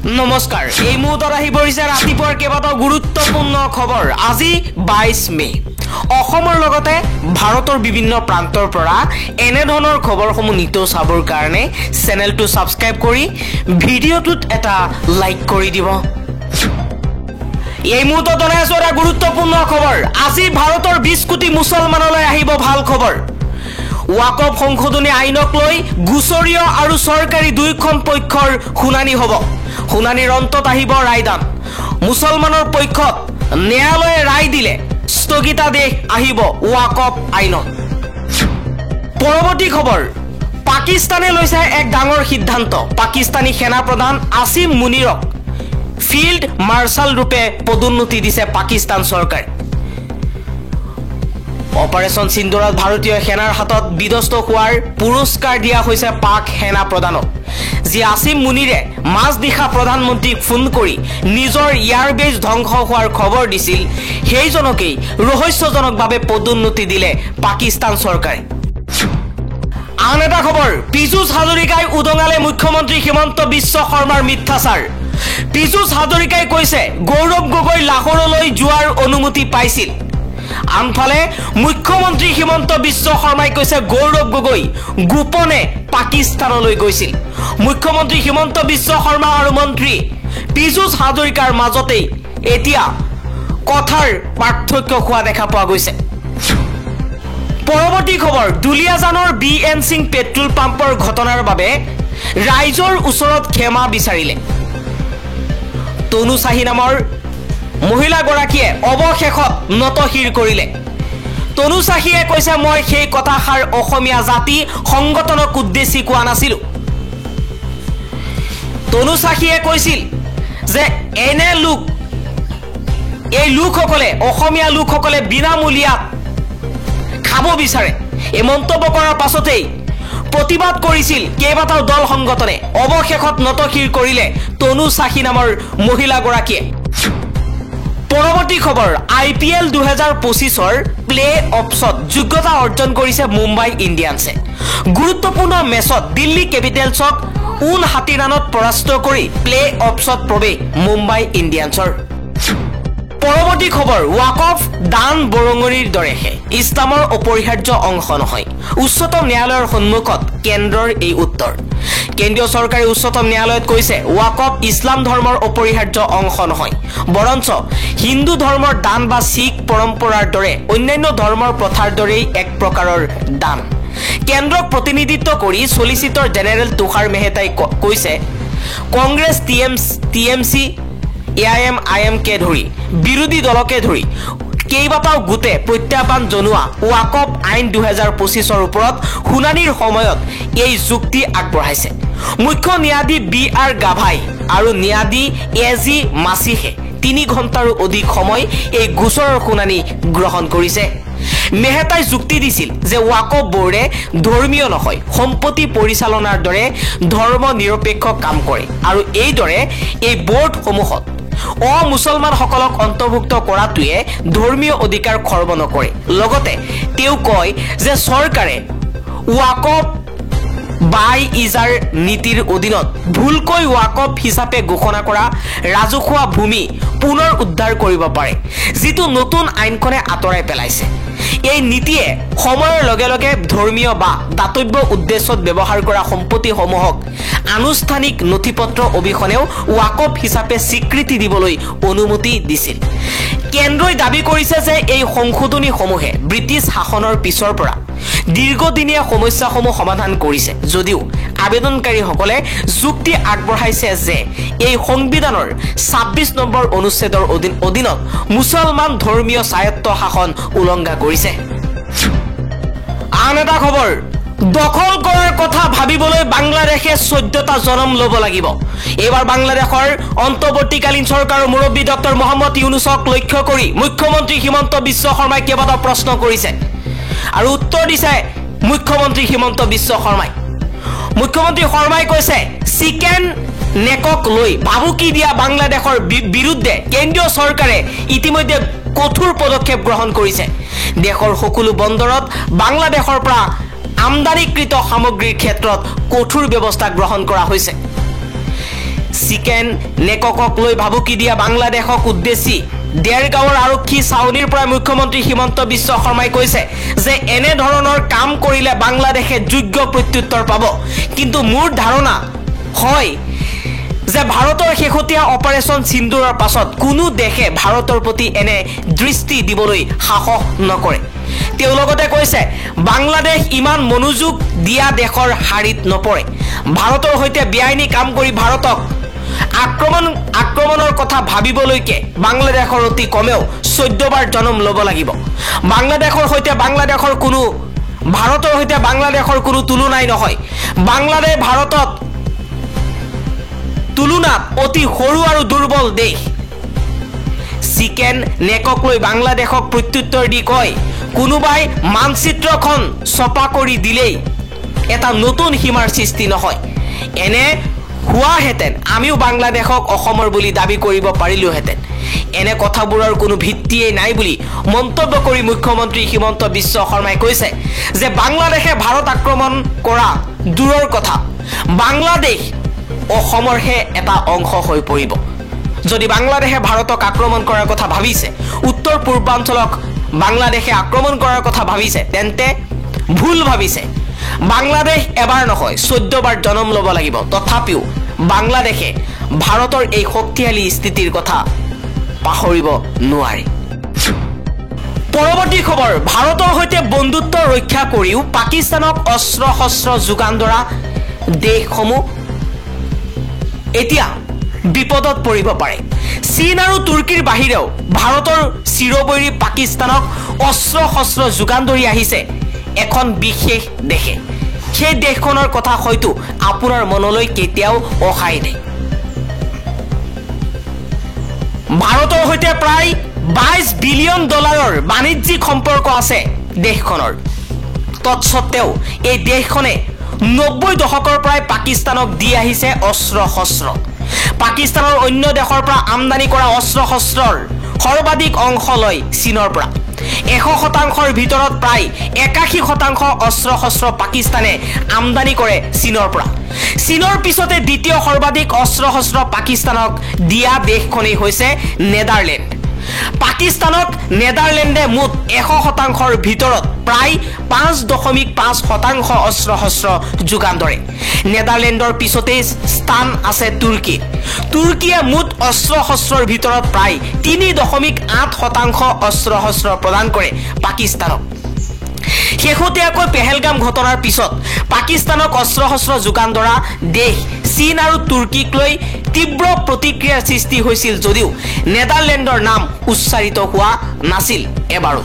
নমস্কাৰ এই মুহূৰ্তত আহি পৰিছে ৰাতিপুৱাৰ কেইবাটাও গুৰুত্বপূৰ্ণ খবৰ আজি 22 মে অসমৰ লগতে ভাৰতৰ বিভিন্ন প্ৰান্তৰ পৰা এনে ধৰণৰ খবৰসমূহ নিতৌ চাবৰ কাৰণে চেনেলটো সাবস্ক্ৰাইব কৰি ভিডিঅ'টোত এটা লাইক কৰি দিব এই মুহূৰ্তত জনাইছো এটা গুৰুত্বপূৰ্ণ খবৰ আজি ভাৰতৰ 20 কোটি মুছলমানলৈ আহিব ভাল খবৰ ওয়াকফ সংশোধনী আইনক লৈ গুছৰীয় আৰু চৰকাৰী দুইখন পক্ষৰ শুনানি হ'ব শুনানিৰ অন্তত আহিব ৰায়দান মুছলমানৰ পক্ষত ন্যায়ালয়ে ৰায় দিলে স্থগিতাদেশ আহিব ওয়াকফ আইনত পৰৱৰ্তী খবৰ পাকিস্তানে লৈছে এক ডাঙৰ সিদ্ধান্ত পাকিস্তানী সেনা প্ৰধান আসিম মুনিৰক ফিল্ড মাৰ্শাল ৰূপে পদোন্নতি দিছে পাকিস্তান চৰকাৰে অপাৰেশন সিন্দুৰত ভাৰতীয় সেনাৰ হাতত বিধ্বস্ত হোৱাৰ পুৰস্কাৰ দিয়া হৈছে পাক সেনা প্ৰধানক যি আসিম মুনিৰে মাজদিশা প্ৰধানমন্ত্ৰীক ফোন কৰি নিজৰ এয়াৰবেজ ধ্বংস হোৱাৰ খবৰ দিছিল সেইজনকেই ৰহস্যজনকভাৱে পদোন্নতি দিলে পাকিস্তান চৰকাৰে আন এটা খবৰ পীযুষ হাজৰিকাই উদঙালে মুখ্যমন্ত্ৰী হিমন্ত বিশ্ব শৰ্মাৰ মিথ্যাচাৰ পীযুষ হাজৰিকাই কৈছে গৌৰৱ গগৈ লাহোৰলৈ যোৱাৰ অনুমতি পাইছিল আনফালে মুখ্যমন্ত্ৰী হিমন্ত বিশ্ব শৰ্মাই কৈছে গৌৰৱ গগৈ গোপনে পাকিস্তানলৈ গৈছিল মুখ্যমন্ত্ৰী হিমন্ত বিশ্ব শৰ্মা আৰু মন্ত্ৰী পীযুষ হাজৰিকাৰ মাজতে এতিয়া কথাৰ পাৰ্থক্য হোৱা দেখা পোৱা গৈছে পৰৱৰ্তী খবৰ দুলিয়াজানৰ বিএন সিং পেট্ৰল পাম্পৰ ঘটনাৰ বাবে ৰাইজৰ ওচৰত ক্ষমা বিচাৰিলে তনু চাহি নামৰ মহিলাগৰাকীয়ে অৱশেষত নতশিৰ কৰিলে তনু চাহিয়ে কৈছে মই সেই কথাষাৰ অসমীয়া জাতি সংগঠনক উদ্দেশ্যি কোৱা নাছিলো তনু চাহিয়ে কৈছিল যে এনে এই লোকসকলে অসমীয়া লোকসকলে বিনামূলীয়া খাব বিচাৰে এই মন্তব্য কৰাৰ পাছতেই প্ৰতিবাদ কৰিছিল কেইবাটাও দল সংগঠনে অৱশেষত নতশিৰ কৰিলে তনু চাহি নামৰ মহিলাগৰাকীয়ে পৰৱৰ্তী খবৰ IPL 2025ৰ প্লে অফছত যোগ্যতা অৰ্জন কৰিছে মুম্বাই ইণ্ডিয়ানছে গুৰুত্বপূৰ্ণ মেচত দিল্লী কেপিটেলছক 59 ৰানত পৰাস্ত কৰি প্লে অফছত প্ৰৱেশ মুম্বাই ইণ্ডিয়ানছৰ পৰৱৰ্তী খবৰ ওয়াকফ দান বৰঙণিৰ দৰেহে ইছলামৰ অপৰিহাৰ্য অংশ নহয় উচ্চতম ন্যায়ালয়ৰ সন্মুখত কেন্দ্ৰৰ এই উত্তৰ কেন্দ্ৰীয় চৰকাৰে উচ্চতম ন্যায়ালয়ত কৈছে ওয়াকফ ইছলাম ধৰ্মৰ অপৰিহাৰ্য অংশ নহয় বৰঞ্চ হিন্দু ধৰ্মৰ দান বা শিখ পৰম্পৰাৰ দৰে অন্যান্য ধৰ্মৰ প্ৰথাৰ দৰেই এক প্ৰকাৰৰ দান কেন্দ্ৰক প্ৰতিনিধিত্ব কৰি সলিচিটৰ জেনেৰেল তুষাৰ মেহতাই কৈছে কংগ্ৰেছ টিএমচি AIM কে ধৰি বিৰোধী দলকে ধৰি কেইবাটাও গোটে প্ৰত্যাহ্বান জনোৱা ওয়াকফ আইন 2025ৰ ওপৰত শুনানিৰ সময়ত এই যুক্তি আগবঢ়াইছে মুখ্য ন্যায়াধীশ BR গাভাই আৰু ন্যায়াধীশ AG মাছিহে 3 ঘণ্টাৰো অধিক সময় এই গোচৰৰ শুনানি গ্ৰহণ কৰিছে মেহতাই যুক্তি দিছিল যে ওয়াকফ বোৰ্ডে ধৰ্মীয় নহয় সম্পত্তি পৰিচালনাৰ দৰে ধৰ্ম নিৰপেক্ষ কাম কৰে আৰু এইদৰে এই বোৰ্ডসমূহত মুছলমানসকলক অন্তৰ্ভুক্ত কৰাটোৱে ধৰ্মীয় অধিকাৰ খৰ্ব নকৰে লগতে তেওঁ কয় যে চৰকাৰে ওয়াকফ বাই ইজাৰ নীতিৰ অধীনত ভুলকৈ ওয়াকফ হিচাপে ঘোষণা কৰা ৰাজহুৱা ভূমি পুনৰ উদ্ধাৰ কৰিব পাৰে যিটো নতুন আইনখনে আঁতৰাই পেলাইছে এই নীতিয়ে সময়ৰ লগে লগে ধৰ্মীয় বা দাতব্য উদ্দেশ্যত ব্যৱহাৰ কৰা সম্পত্তিসমূহক আনুষ্ঠানিক নথিপত্ৰ অবিহনেও ওয়াকফ হিচাপে স্বীকৃতি দিবলৈ অনুমতি দিছিল কেন্দ্ৰই দাবী কৰিছে যে এই সংশোধনীসমূহে ব্ৰিটিছ শাসনৰ পিছৰ পৰা দীৰ্ঘদিনীয়া সমস্যাসমূহ সমাধান কৰিছে যদিও আবেদনকাৰীসকলে যুক্তি আগবঢ়াইছে যে এই সংবিধানৰ 26 নম্বৰ অনুচ্ছেদৰ অধীনত মুছলমান ধৰ্মীয় স্বায়ত্ত শাসন উলংঘা কৰিছে আন এটা খবৰ দখল কৰাৰ কথা ভাবিবলৈ বাংলাদেশে 14টা জনম ল'ব লাগিব এবাৰ বাংলাদেশৰ অন্তৰ্বৰ্তীকালীন চৰকাৰৰ মুৰব্বী ডক্টৰ মোহাম্মদ ইউনুছক লক্ষ্য কৰি মুখ্যমন্ত্ৰী হিমন্ত বিশ্ব শৰ্মাই কেইবাটাও প্ৰশ্ন কৰিছে আৰু উত্তৰ দিছে মুখ্যমন্ত্ৰী হিমন্ত বিশ্ব শৰ্মাই মুখ্যমন্ত্ৰী শৰ্মাই কৈছে চিকেন নেকক লৈ ভাবুকি দিয়া বাংলাদেশৰ বিৰুদ্ধে কেন্দ্ৰীয় চৰকাৰে ইতিমধ্যে কঠোৰ পদক্ষেপ গ্ৰহণ কৰিছে দেশৰ সকলো বন্দৰত বাংলাদেশৰ পৰা আমদানিকৃত সামগ্ৰীৰ ক্ষেত্ৰত কঠোৰ ব্যৱস্থা গ্ৰহণ কৰা হৈছে চিকেন নেকক লৈ ভাবুকি দিয়া বাংলাদেশক উদ্দেশ্যি দেৰগাঁৱৰ আৰক্ষী চাউনিৰ পৰা মুখ্যমন্ত্ৰী হিমন্ত বিশ্ব শৰ্মাই কৈছে যে এনে ধৰণৰ কাম কৰিলে বাংলাদেশে যোগ্য প্ৰত্যুত্তৰ পাব। কিন্তু মোৰ ধাৰণা হয় যে ভাৰতৰ শেহতীয়া অপাৰেশ্যন সিন্দুৰৰ পাছত কোনো দেশে ভাৰতৰ প্ৰতি এনে দৃষ্টি দিবলৈ সাহস নকৰে। তেওঁ লগতে কৈছে বাংলাদেশ ইমান মনোযোগ দিয়া দেশৰ শাৰীত নপৰে। ভাৰতৰ সৈতে বেআইনী কাম কৰি ভাৰতক আক্ৰমণৰ কথা ভাবিবলৈকে বাংলাদেশৰ অতি কমেও 14 বাৰ জন্ম ল'ব লাগিব। ভাৰতৰ সৈতে বাংলাদেশৰ কোনো তুলনাই নহয়। বাংলাদেশ ভাৰতত তুলনাত অতি সৰু আৰু দুৰ্বল দেশ। চিকেন নেকক লৈ বাংলাদেশক প্ৰত্যুত্তৰ দি কয় কোনোবাই মানচিত্ৰখন ছপা কৰি দিলেই এটা নতুন সীমাৰ সৃষ্টি নহয়। এনে হোৱাহেঁতেন আমিও বাংলাদেশক অসমৰ বুলি দাবী কৰিব পাৰিলোহেঁতেন। এনে কথাবোৰৰ কোনো ভিত্তিয়েই নাই বুলি মন্তব্য কৰি মুখ্যমন্ত্ৰী হিমন্ত বিশ্ব শৰ্মাই কৈছে যে বাংলাদেশে ভাৰত আক্ৰমণ কৰা দূৰৰ কথা, বাংলাদেশ অসমৰহে এটা অংশ হৈ পৰিব। যদি বাংলাদেশে ভাৰতক আক্ৰমণ কৰাৰ কথা ভাবিছে, উত্তৰ পূৰ্বাঞ্চলক বাংলাদেশে আক্ৰমণ কৰাৰ কথা ভাবিছে, তেন্তে ভুল ভাবিছে। বাংলাদেশ এবাৰ নহয় 14 বাৰ জন্ম ল'ব লাগিব। তথাপিও বাংলাদেশে ভাৰতৰ এই শক্তিশালী স্থিতিৰ কথা পাহৰিব নোৱাৰে। পৰৱৰ্তী খবৰ, ভাৰতৰ সৈতে বন্ধুত্ব ৰক্ষা কৰিও পাকিস্তানক অস্ত্ৰ শস্ত্ৰ যোগান ধৰা দেশসমূহ এতিয়া বিপদত পৰিব পাৰে। চীন আৰু তুৰ্কীৰ বাহিৰেও ভাৰতৰ চিৰবৈৰী পাকিস্তানক অস্ত্ৰ শস্ত্ৰ যোগান ধৰি আহিছে এখন বিশেষ দেশে। সেই দেশখনৰ কথা হয়তো আপোনাৰ মনলৈ কেতিয়াও অহাই নাই। ভাৰতৰ সৈতে প্ৰায় $22 বিলিয়ন বাণিজ্যিক সম্পৰ্ক আছে দেশখনৰ। তৎসত্ত্বেও এই দেশখনে 90 দশকৰ পৰাই পাকিস্তানক দি আহিছে অস্ত্ৰ শস্ত্ৰ। পাকিস্তানৰ অন্য দেশৰ পৰা আমদানি কৰা অস্ত্ৰ শস্ত্ৰৰ সৰ্বাধিক অংশ লয় চীনৰ পৰা। 100%ৰ ভিতৰত প্ৰায় 81% অস্ত্ৰ শস্ত্ৰ পাকিস্তানে আমদানি কৰে চীনৰ পৰা। চীনৰ পিছতে দ্বিতীয় সৰ্বাধিক অস্ত্ৰ শস্ত্ৰ পাকিস্তানক দিয়া দেশখনেই হৈছে নেদাৰলেণ্ড। পাকিস্তানক নেদাৰলেণ্ডে মুঠ 100%ৰ ভিতৰত প্ৰায় 5.5% অস্ত্ৰ শস্ত্ৰ যোগান ধৰে। নেদাৰলেণ্ডৰ পিছতে স্থান আছে তুৰ্কী। তুৰ্কীয়ে মুঠ অস্ত্ৰ শস্ত্ৰৰ ভিতৰত প্ৰায় 3.8% অস্ত্ৰ শস্ত্ৰ প্ৰদান কৰে পাকিস্তানক। শেহতীয়াকৈ পেহেলগাম ঘটনাৰ পিছত পাকিস্তানক অস্ত্ৰ শস্ত্ৰ যোগান ধৰা দেশ চীন আৰু তুৰ্কীক লৈ তীব্ৰ প্ৰতিক্ৰিয়াৰ সৃষ্টি হৈছিল যদিও নেদাৰলেণ্ডৰ নাম উচ্চাৰিত হোৱা নাছিল এবাৰো।